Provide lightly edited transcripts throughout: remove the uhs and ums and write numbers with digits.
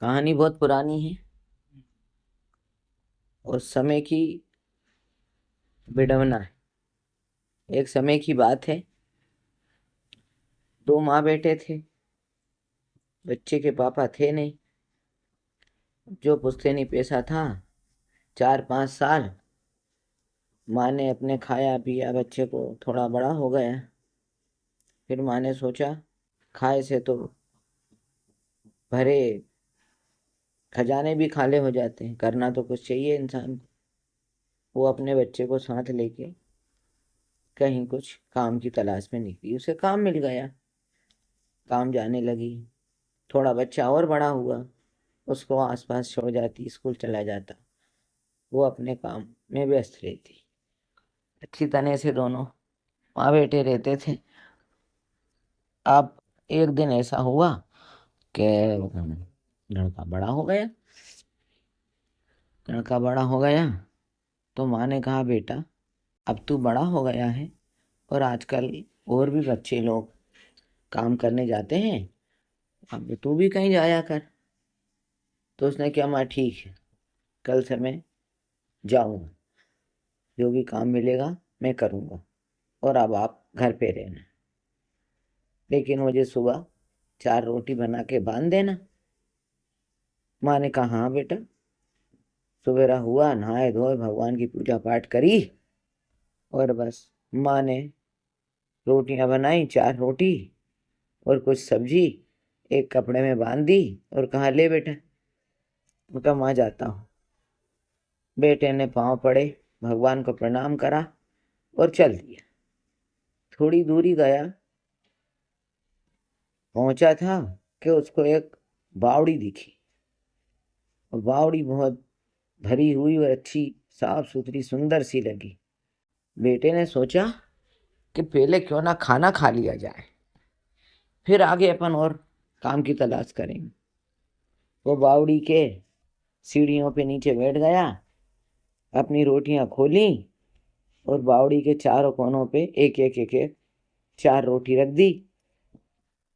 कहानी बहुत पुरानी है। उस समय की विडंबना है। एक समय की बात है। दो माँ बेटे थे। बच्चे के पापा थे नहीं। जो पुश्तैनी पैसा था, 4-5 साल माँ ने अपने खाया पिया, बच्चे को थोड़ा बड़ा हो गया। फिर माँ ने सोचा, खाए से तो भरे खजाने भी खाले हो जाते हैं, करना तो कुछ चाहिए इंसान को। वो अपने बच्चे को साथ लेके कहीं कुछ काम की तलाश में निकली। उसे काम मिल गया। काम जाने लगी। थोड़ा बच्चा और बड़ा हुआ, उसको आसपास छोड़ जाती, स्कूल चला जाता। वो अपने काम में व्यस्त रहती। अच्छी तरह से दोनों माँ बेटे रहते थे। अब एक दिन ऐसा हुआ कि लड़का बड़ा हो गया। लड़का बड़ा हो गया तो माँ ने कहा, बेटा अब तू बड़ा हो गया है और आजकल और भी बच्चे लोग काम करने जाते हैं, अब तू भी कहीं जाया कर। तो उसने क्या, माँ ठीक है, कल से मैं जाऊँगा, जो भी काम मिलेगा मैं करूँगा, और अब आप घर पे रहना, लेकिन मुझे सुबह 4 रोटी बना के बांध देना। माँ ने कहा, हाँ बेटा। सवेरा हुआ, नहाए धोए, भगवान की पूजा पाठ करी, और बस माँ ने रोटियां बनाई, 4 रोटी और कुछ सब्जी एक कपड़े में बांध दी और कहा, ले बेटा। मैं कहा, माँ जाता हूँ। बेटे ने पाँव पड़े, भगवान को प्रणाम करा और चल दिया। थोड़ी दूरी गया, पहुंचा था कि उसको एक बावड़ी दिखी। और बावड़ी बहुत भरी हुई और अच्छी, साफ सुथरी, सुंदर सी लगी। बेटे ने सोचा कि पहले क्यों ना खाना खा लिया जाए, फिर आगे अपन और काम की तलाश करेंगे। वो बावड़ी के सीढ़ियों पे नीचे बैठ गया, अपनी रोटियां खोली और बावड़ी के चारों कोनों पे एक एक एक एक 4 रोटी रख दी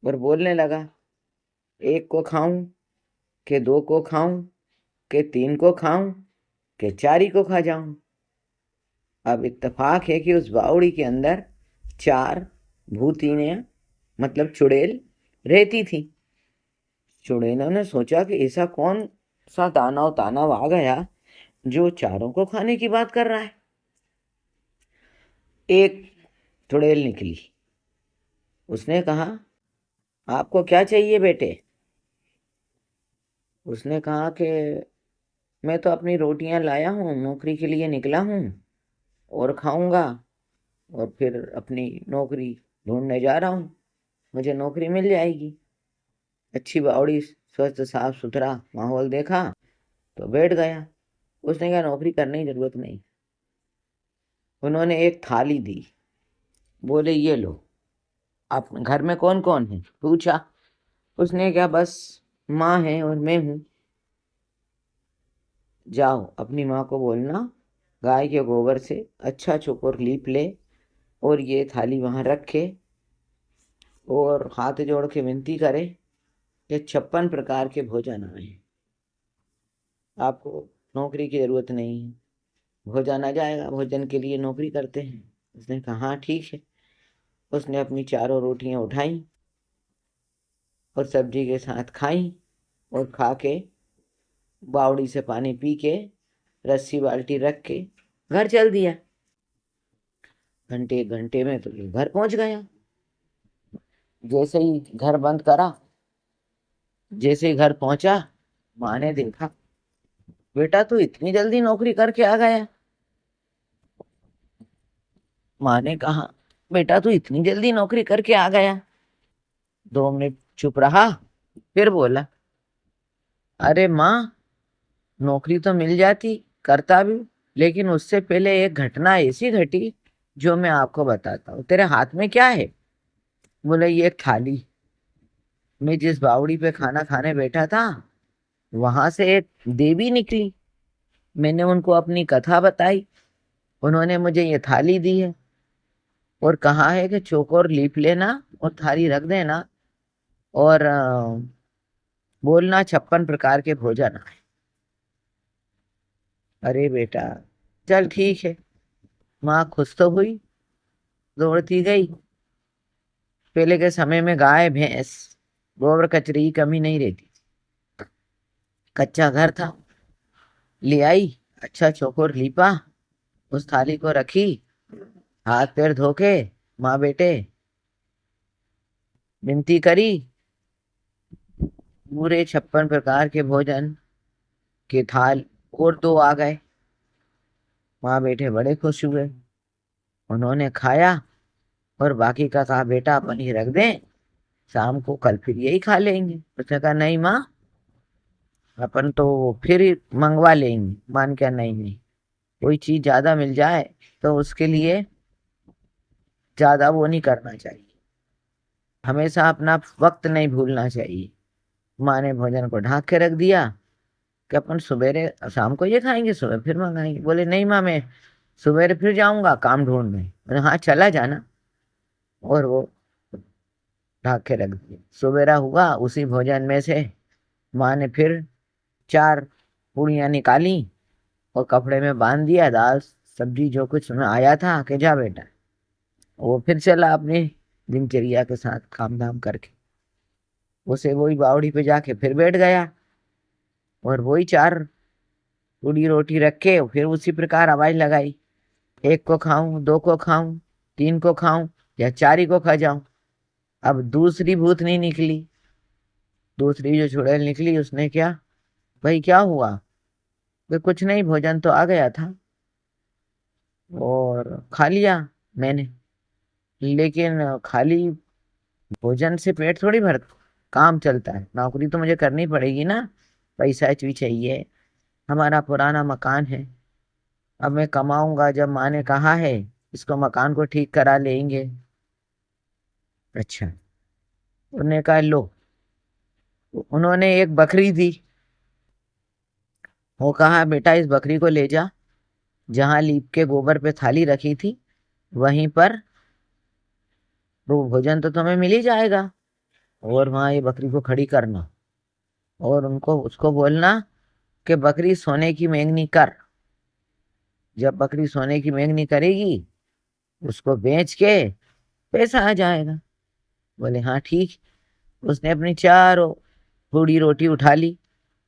और बोलने लगा, एक को खाऊं कि दो को खाऊं कि तीन को खाऊं कि चार ही को खा जाऊं। अब इत्तेफाक है कि उस बावड़ी के अंदर 4 भूतियाँ, मतलब चुड़ैल, रहती थी। चुड़ैलों ने सोचा कि ऐसा कौन सा दानव तानव आ गया जो चारों को खाने की बात कर रहा है। एक चुड़ैल निकली। उसने कहा, आपको क्या चाहिए बेटे? उसने कहा कि मैं तो अपनी रोटियां लाया हूँ, नौकरी के लिए निकला हूँ और खाऊंगा, और फिर अपनी नौकरी ढूंढने जा रहा हूँ, मुझे नौकरी मिल जाएगी। अच्छी बावड़ी, स्वस्थ साफ सुथरा माहौल देखा तो बैठ गया। उसने कहा, नौकरी करने की जरूरत नहीं। उन्होंने एक थाली दी, बोले, ये लो। आप घर में कौन कौन है? पूछा। उसने कहा, बस माँ है और मैं हूँ। जाओ अपनी माँ को बोलना, गाय के गोबर से अच्छा चौकोर लीप ले और ये थाली वहां रखे और हाथ जोड़ के विनती करे कि 56 प्रकार के भोजन आए। आपको नौकरी की जरूरत नहीं है, भोजन आ जाएगा, भोजन के लिए नौकरी करते हैं। उसने कहा, हाँ ठीक है। उसने अपनी 4 रोटियां उठाई और सब्जी के साथ खाई और खा के बावड़ी से पानी पी के रस्सी बाल्टी रख के घर चल दिया। घंटे 1 घंटे में तो ये घर पहुंच गया। जैसे ही घर बंद करा, जैसे ही घर पहुंचा, माँ ने देखा, बेटा तू इतनी जल्दी नौकरी करके आ गया। माँ ने कहा, बेटा तू इतनी जल्दी नौकरी करके आ गया। 2 मिनट चुप रहा, फिर बोला, अरे माँ, नौकरी तो मिल जाती, करता भी, लेकिन उससे पहले एक घटना ऐसी घटी जो मैं आपको बताता हूँ। तेरे हाथ में क्या है? बोले, ये थाली। मैं जिस बावड़ी पे खाना खाने बैठा था, वहां से एक देवी निकली। मैंने उनको अपनी कथा बताई, उन्होंने मुझे ये थाली दी है और कहा है कि चौकोर लीप लेना और थाली रख देना, और बोलना 56 प्रकार के भोजन आए। अरे बेटा, चल ठीक है। माँ खुश तो हुई, दौड़ती गई। पहले के समय में गाय भैंस गोबर कचरे की कमी नहीं रहती। कच्चा घर था, ले आई, अच्छा चौकोर लीपा, उस थाली को रखी, हाथ पैर धो के माँ बेटे विनती करी। पूरे 56 प्रकार के भोजन के थाल और दो आ गए। माँ बेटे बड़े खुश हुए, उन्होंने खाया और बाकी का कहा बेटा अपन ही रख दें, शाम को कल फिर यही खा लेंगे। उसने कहा नहीं माँ, अपन तो फिर मंगवा लेंगे। मान क्या, नहीं नहीं, कोई चीज ज्यादा मिल जाए तो उसके लिए ज्यादा वो नहीं करना चाहिए, हमेशा अपना वक्त नहीं भूलना चाहिए। माँ ने भोजन को ढाक के रख दिया कि अपन सवेरे शाम को ये खाएंगे, सुबह फिर मंगाएंगे। बोले नहीं माँ, मैं सवेरे फिर जाऊंगा काम ढूंढने। बोले हाँ चला जाना। और वो ढाक के रख दिया। सवेरा हुआ, उसी भोजन में से माँ ने फिर 4 पूड़ियाँ निकाली और कपड़े में बांध दिया, दाल सब्जी जो कुछ में आया था कि जा बेटा। वो फिर चला अपने दिनचर्या के साथ काम धाम करके। उसे वही बावड़ी पे जाके फिर बैठ गया और वही 4 पूड़ी रोटी रख के फिर उसी प्रकार आवाज लगाई, 1 को खाऊं, 2 को खाऊं, 3 को खाऊं या 4 ही को खा जाऊं। अब दूसरी भूत नहीं निकली। दूसरी जो चुड़ैल निकली, उसने क्या, भाई क्या हुआ? वे कुछ नहीं, भोजन तो आ गया था और खा लिया मैंने, लेकिन खाली भोजन से पेट थोड़ी भर, काम चलता है, नौकरी तो मुझे करनी पड़ेगी ना, पैसा भी चाहिए, हमारा पुराना मकान है, अब मैं कमाऊंगा जब, माँ ने कहा है इसको मकान को ठीक करा लेंगे। अच्छा, उन्होंने कहा लो। उन्होंने एक बकरी दी, वो कहा बेटा इस बकरी को ले जा, जहां लीप के गोबर पे थाली रखी थी वहीं पर, वो भोजन तो तुम्हें मिल ही जाएगा। और वहां ये बकरी को खड़ी करना और उनको उसको बोलना कि बकरी सोने की मेंगनी कर। जब बकरी सोने की मेंगनी करेगी, उसको बेच के पैसा आ जाएगा। बोले हाँ ठीक। उसने अपनी चारों पूड़ी रोटी उठा ली,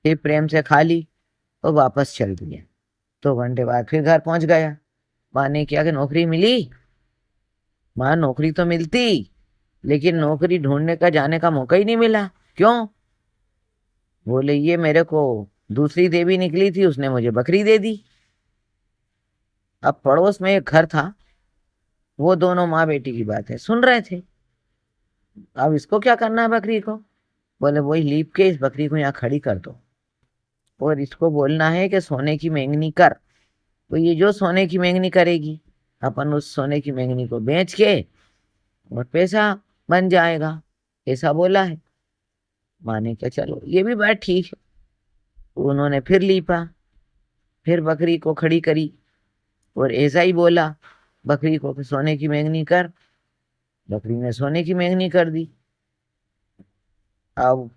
फिर प्रेम से खा ली और वापस चल दिया। 2 घंटे बाद फिर घर पहुंच गया। माँ ने किया कि नौकरी मिली? माँ नौकरी तो मिलती, लेकिन नौकरी ढूंढने का जाने का मौका ही नहीं मिला। क्यों? बोले ये मेरे को दूसरी देवी निकली थी, उसने मुझे बकरी दे दी। अब पड़ोस में एक घर था, वो दोनों माँ बेटी की बात है सुन रहे थे। अब इसको क्या करना है बकरी को? बोले वही लीप के इस बकरी को यहाँ खड़ी कर दो और इसको बोलना है कि सोने की मेंगनी कर। तो ये जो सोने की मेंगनी करेगी, अपन उस सोने की मेंगनी को बेच के और पैसा बन जाएगा, ऐसा बोला है। माने क्या, चलो ये भी बात ठीक है। उन्होंने फिर लीपा, फिर बकरी को खड़ी करी और ऐसा ही बोला बकरी को कि सोने की मेंगनी कर। बकरी ने सोने की मेंगनी कर दी। अब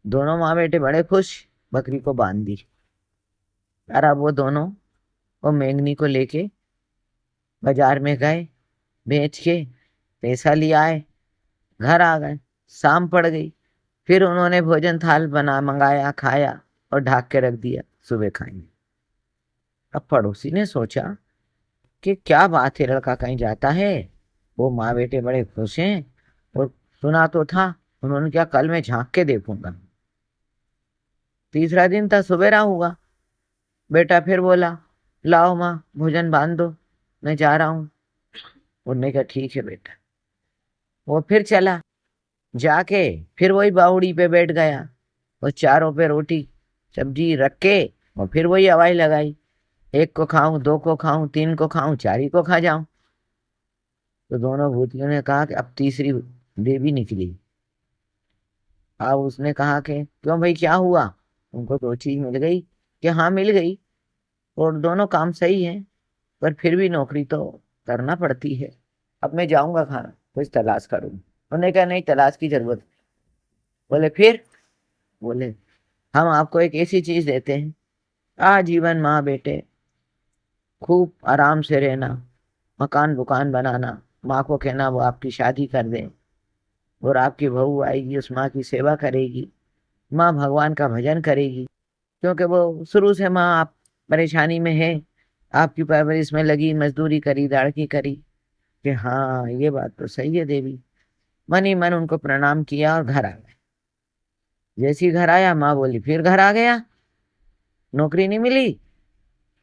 दोनों माँ बेटे बड़े खुश, बकरी को बांध दी। और अब वो दोनों वो मेंगनी को लेके बाजार में गए, बेच के पैसा लिया आए, घर आ गए। शाम पड़ गई, फिर उन्होंने भोजन थाल बना मंगाया, खाया और ढाक के रख दिया, सुबह खाएंगे। अब पड़ोसी ने सोचा कि क्या बात है, लड़का कहीं जाता है। वो माँ बेटे बड़े खुश हैं और सुना तो था। उन्होंने क्या, कल मैं झांक के देखूंगा। तीसरा दिन था, सवेरा हुआ, बेटा फिर बोला लाओ माँ भोजन बांध दो, मैं जा रहा हूँ। उन्होंने कहा ठीक है बेटा। वो फिर चला, जाके फिर वही बावड़ी पे बैठ गया और चारों पे रोटी सब्जी रख के और फिर वही आवाज लगाई, 1 को खाऊं, 2 को खाऊं, 3 को खाऊं, 4 ही को खा जाऊं। तो दोनों भूतियों ने कहा कि अब तीसरी देवी निकली। अब उसने कहा कि क्यों भाई क्या हुआ? उनको 2 चीज मिल गई कि हाँ मिल गई और दोनों काम सही है, पर फिर भी नौकरी तो करना पड़ती है। अब मैं जाऊंगा खाना कुछ तलाश करूंगा। उन्होंने कहा नहीं, तलाश की जरूरत नहीं। बोले फिर? बोले हम आपको एक ऐसी चीज देते हैं, आजीवन माँ बेटे खूब आराम से रहना, मकान दुकान बनाना, माँ को कहना वो आपकी शादी कर दे और आपकी बहू आएगी उस माँ की सेवा करेगी, माँ भगवान का भजन करेगी, क्योंकि वो शुरू से माँ आप परेशानी में है, आपकी परवरिश में लगी, मजदूरी करी, दाड़की करी कि हाँ ये बात तो सही है देवी। मन ही मन उनको प्रणाम किया और घर आ गए। जैसे ही घर आया माँ बोली फिर घर आ गया, नौकरी नहीं मिली।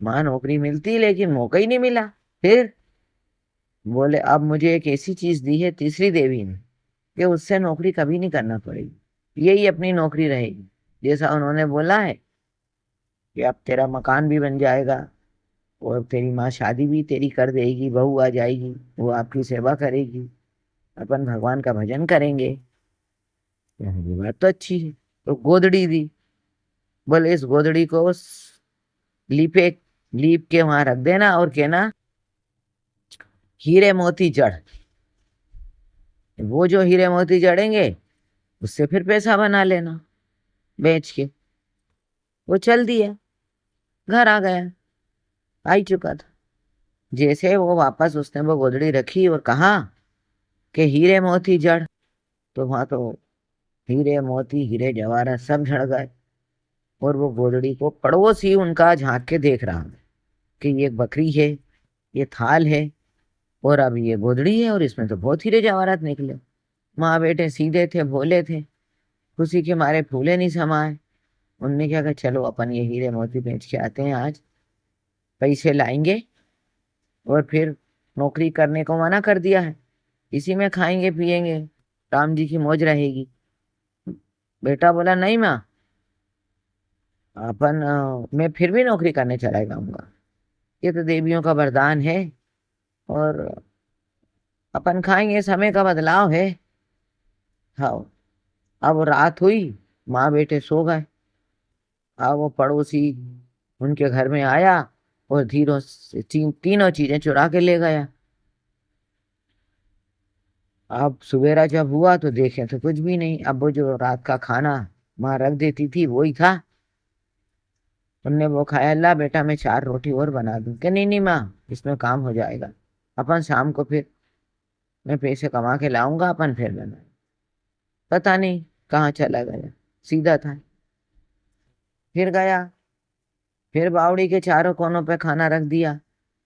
माँ नौकरी मिलती लेकिन मौका ही नहीं मिला। फिर बोले अब मुझे एक ऐसी चीज दी है तीसरी देवी ने कि उससे नौकरी कभी नहीं करना पड़ेगी, यही अपनी नौकरी रहेगी। जैसा उन्होंने बोला है कि अब तेरा मकान भी बन जाएगा और तेरी माँ शादी भी तेरी कर देगी, बहू आ जाएगी, वो आपकी सेवा करेगी, अपन भगवान का भजन करेंगे। ये बात तो अच्छी है। तो गोदड़ी दी, बोले इस गोदड़ी को लीपे लीप के वहां रख देना और कहना हीरे मोती जड़। वो जो हीरे मोती जड़ेंगे उससे फिर पैसा बना लेना बेच के। वो चल दिया, घर आ गया, आ ही चुका था। जैसे वो वापस उसने वो गोदड़ी रखी और कहा कि हीरे मोती जड़, तो वहां तो हीरे मोती हीरे जवाहरात सब झड़ गए। और वो गोदड़ी को पड़ोस ही उनका झांक के देख रहा है कि ये बकरी है, ये थाल है और अब ये गोदड़ी है और इसमें तो बहुत हीरे जवाहरात निकले। माँ बेटे सीधे थे, भोले थे, खुशी के मारे फूले नहीं समाये। उनने क्या कहा चलो अपन ये हीरे मोती बेच के आते हैं, आज पैसे लाएंगे और फिर नौकरी करने को मना कर दिया है, इसी में खाएंगे पिएंगे, राम जी की मौज रहेगी। बेटा बोला नहीं माँ, अपन मैं फिर भी नौकरी करने चला जाऊंगा, ये तो देवियों का वरदान है और अपन खाएंगे, समय का बदलाव है। हाँ। अब रात हुई, माँ बेटे सो गए। अब वो पड़ोसी उनके घर में आया और धीरों से तीनों चीजें चुरा के ले गया। अब सवेरा जब हुआ तो देखे तो कुछ भी नहीं, अब वो जो रात का खाना माँ रख देती थी वही था। उनने वो खाया, ला बेटा मैं 4 रोटी और बना दूं, कि नहीं नहीं माँ इसमें काम हो जाएगा, अपन शाम को फिर मैं पैसे कमा के लाऊंगा, अपन फिर बना। पता नहीं कहाँ चला गया, सीधा था। फिर गया, फिर बावड़ी के चारों कोनों पे खाना रख दिया,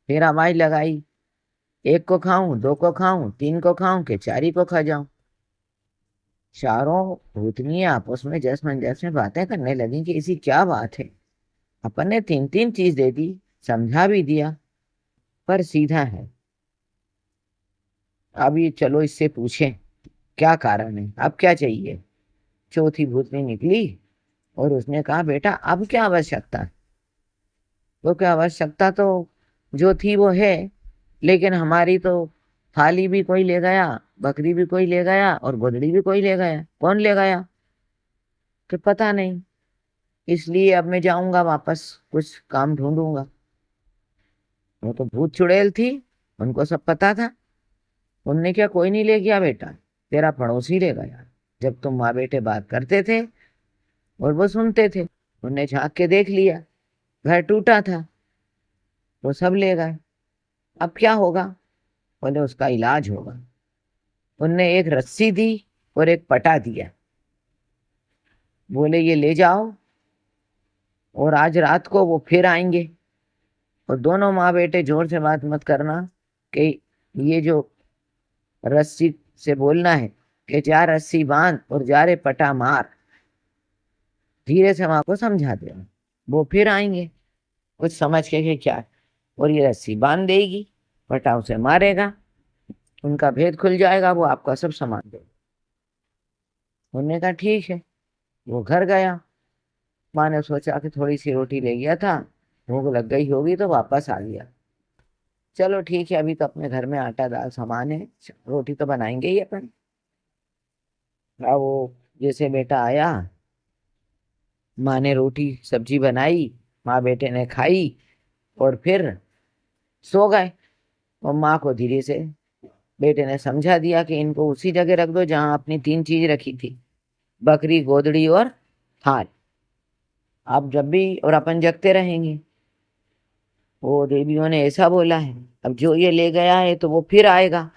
फिर आवाज लगाई, एक को खाऊं, दो को खाऊं, तीन को खाऊं कि चारी को खा जाऊं। चारों भूतनी आपस में जस में बातें करने लगी कि इसी क्या बात है, अपन ने 3 3 चीज दे दी, समझा भी दिया, पर सीधा है। अब ये चलो इससे पूछें क्या कारण है, अब क्या चाहिए। चौथी भूतनी निकली और उसने कहा बेटा अब क्या आवश्यकता है। तो क्या आवश्यकता तो जो थी वो है, लेकिन हमारी तो थाली भी कोई ले गया, बकरी भी कोई ले गया और गोदड़ी भी कोई ले गया। कौन ले गया कि पता नहीं, इसलिए अब मैं जाऊंगा वापस, कुछ काम ढूंढूंगा। वो तो भूत चुड़ैल थी, उनको सब पता था। उनने क्या, कोई नहीं ले गया बेटा, तेरा पड़ोसी ले गया। जब तुम माँ बेटे बात करते थे और वो सुनते थे, उनने झांक के देख लिया, घर टूटा था, वो सब ले गए। अब क्या होगा, बोले उसका इलाज होगा। उनने एक रस्सी दी और एक पटा दिया, बोले ये ले जाओ और आज रात को वो फिर आएंगे। और दोनों माँ बेटे जोर से बात मत करना कि ये जो रस्सी से बोलना है कि जा रस्सी बांध और जा रे पटा मार, धीरे से माँ को समझा देना, वो फिर आएंगे कुछ समझ के कि क्या है। और ये रस्सी बांध देगी, पटा उसे मारेगा, उनका भेद खुल जाएगा, वो आपका सब सामान देगा। उन्होंने कहा ठीक है। वो घर गया, माँ ने सोचा कि थोड़ी सी रोटी ले गया था, भूख लग गई होगी तो वापस आ गया। चलो ठीक है, अभी तो अपने घर में आटा दाल सामान है, रोटी तो बनाएंगे ही अपन। अब वो जैसे बेटा आया, माँ ने रोटी सब्जी बनाई, माँ बेटे ने खाई और फिर सो गए। और माँ को धीरे से बेटे ने समझा दिया कि इनको उसी जगह रख दो जहां अपनी 3 चीज रखी थी, बकरी गोदड़ी और थाल। आप जब भी और अपन जगते रहेंगे। वो देवियों ने ऐसा बोला है। अब जो ये ले गया है तो वो फिर आएगा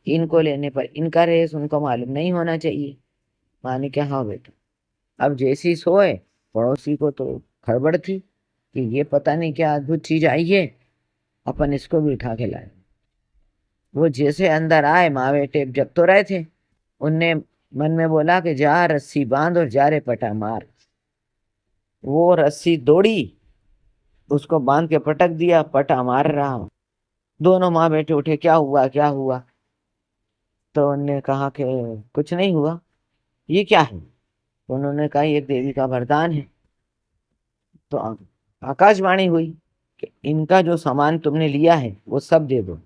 इनको लेने पर। इनका रेस उनको मालूम नहीं होना चाहिए। माने क्या, हाँ बेटा। अब जैसी सोए, पड़ोसी को तो खड़बड़ थी कि ये पता नहीं क्या अद्भुत चीज आई है, अपन इसको भी उठा के लाए। वो जैसे अंदर आए, माँ बेटे जब तो रहे थे, उनने मन में बोला कि जा रस्सी बांध और जा रे पटा मार। वो रस्सी दौड़ी, उसको बांध के पटक दिया, पटा मार रहा हूं। दोनों माँ बेटे उठे, क्या हुआ क्या हुआ? तो उनने कहा कि कुछ नहीं हुआ। ये क्या है? तो उन्होंने कहा ये देवी का वरदान है। तो आकाशवाणी हुई कि इनका जो सामान तुमने लिया है वो सब दे दो,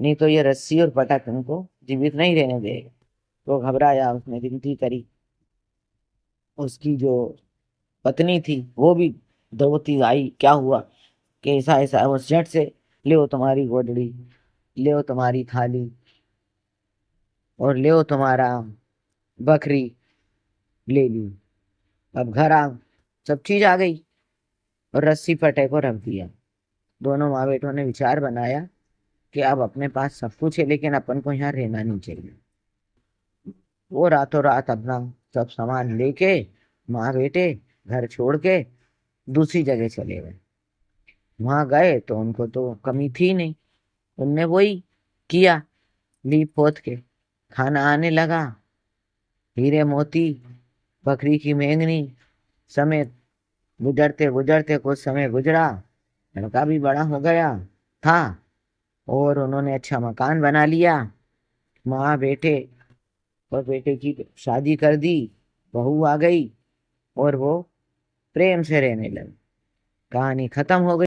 नहीं तो ये रस्सी और पटा तुमको जीवित नहीं रहने देगा। तो घबराया, उसने विनती करी। उसकी जो पत्नी थी वो भी दौड़ती आई, क्या हुआ कि ऐसा ऐसा। वो झट से, ले तुम्हारी गोदड़ी, ले तुम्हारी थाली, और ले तुम्हारा बकरी, ले ली। अब घर आ, सब चीज आ गई और रस्सी पटे को रख दिया। दोनों माँ बेटों ने विचार बनाया कि अब अपने पास सब कुछ है लेकिन अपन को यहाँ रहना नहीं चाहिए। वो रातों रात अपना सब सामान लेके, माँ बेटे घर छोड़ के दूसरी जगह चले गए। वहां गए तो उनको तो कमी थी नहीं। उनने वही किया, लीप पोत के खाना आने लगा। हीरे मोती, बकरी की मेंगनी समेत गुजरते गुजरते कुछ समय गुजरा। लड़का भी बड़ा हो गया था और उन्होंने अच्छा मकान बना लिया। माँ बेटे और बेटे की शादी कर दी, बहू आ गई और वो प्रेम से रहने लगे। कहानी खत्म हो गई।